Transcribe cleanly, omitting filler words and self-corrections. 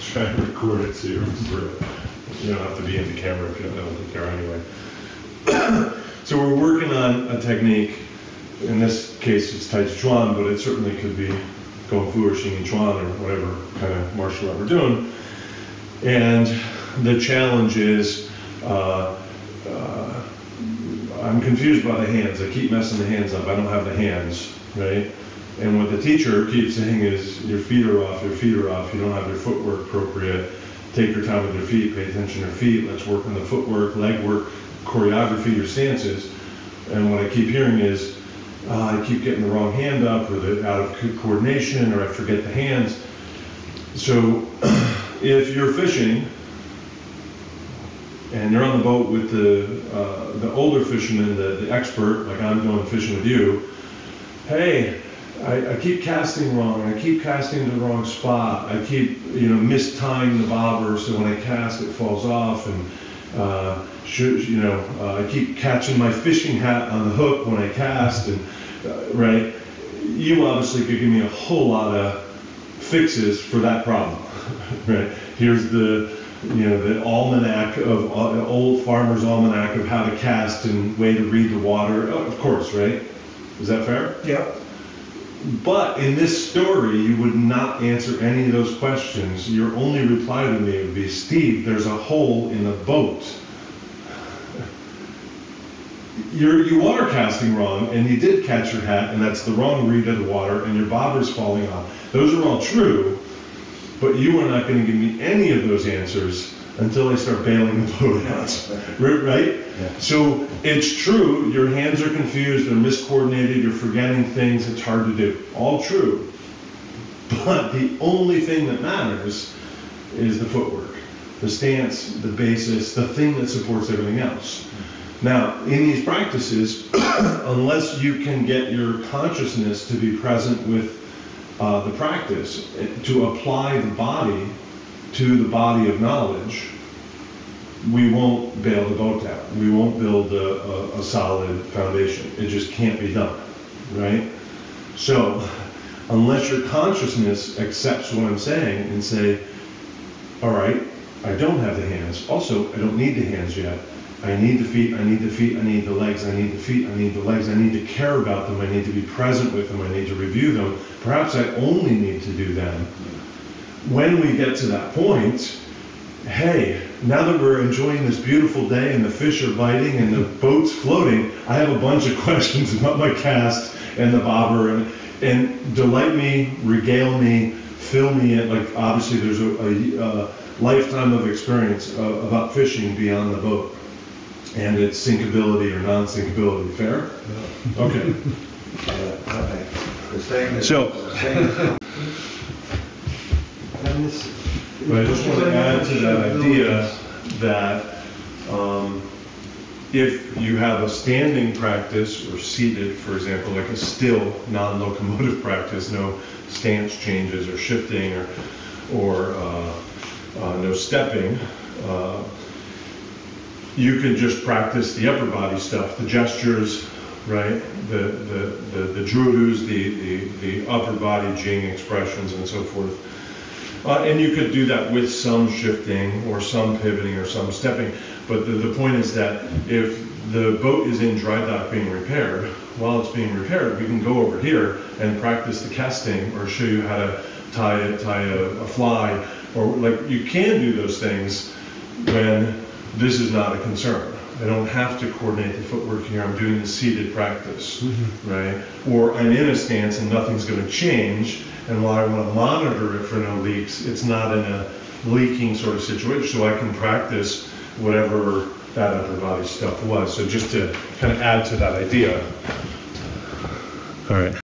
try and record it so you remember it. You don't have to be in the camera if you don't know the camera anyway. So we're working on a technique. In this case, it's Tai Chi Chuan, but it certainly could be Kung Fu or Xing Yi Chuan or whatever kind of martial art we're doing. And the challenge is, I'm confused by the hands. I keep messing the hands up. I don't have the hands, right? And what the teacher keeps saying is, your feet are off, your feet are off, you don't have your footwork appropriate. Take your time with your feet, pay attention to your feet, let's work on the footwork, leg work, choreography, your stances. And what I keep hearing is, I keep getting the wrong hand up, or out of coordination, or I forget the hands. So if you're fishing, and you're on the boat with the older fisherman, the expert, like I'm going fishing with you, hey, I keep casting wrong, I keep casting the wrong spot, I keep mistying the bobber, so when I cast it falls off, and I keep catching my fishing hat on the hook when I cast, and right, you obviously could give me a whole lot of fixes for that problem. Right, here's the almanac of old farmer's almanac of how to cast and way to read the water. Oh, of course, right? Is that fair? Yeah. But in this story, you would not answer any of those questions. Your only reply to me would be, Steve, there's a hole in the boat. You are casting wrong, and you did catch your hat, and that's the wrong read of the water, and your bobber's falling off. Those are all true, but you are not going to give me any of those answers until I start bailing the boat out, right? Yeah. So it's true, your hands are confused, they're miscoordinated, you're forgetting things, it's hard to do. All true. But the only thing that matters is the footwork, the stance, the basis, the thing that supports everything else. Now, in these practices, unless you can get your consciousness to be present with the practice, to apply the body to the body of knowledge, we won't bail the boat out. We won't build a solid foundation. It just can't be done, right? So, unless your consciousness accepts what I'm saying and say, all right, I don't have the hands. Also, I don't need the hands yet. I need the feet, I need the feet, I need the legs, I need the feet, I need the legs, I need to care about them, I need to be present with them, I need to review them. Perhaps I only need to do them. When we get to that point, hey, now that we're enjoying this beautiful day and the fish are biting and the boat's floating, I have a bunch of questions about my cast and the bobber, and delight me, regale me, fill me in. Like, obviously there's a lifetime of experience about fishing beyond the boat and its sinkability or non-sinkability. Fair? Yeah. Okay. The same is, so, but I just want to add to that idea that if you have a standing practice or seated, for example, like a still non-locomotive practice, no stance changes or shifting or no stepping, you can just practice the upper body stuff, the gestures, right? The drudus, the upper body jing expressions and so forth. And you could do that with some shifting or some pivoting or some stepping. But the point is that if the boat is in dry dock being repaired, while it's being repaired, we can go over here and practice the casting or show you how to tie a fly, or like, you can do those things when this is not a concern. I don't have to coordinate the footwork here. I'm doing the seated practice, right? Or I'm in a stance and nothing's going to change, and while I want to monitor it for no leaks, it's not in a leaking sort of situation, so I can practice whatever that upper body stuff was. So just to kind of add to that idea. All right.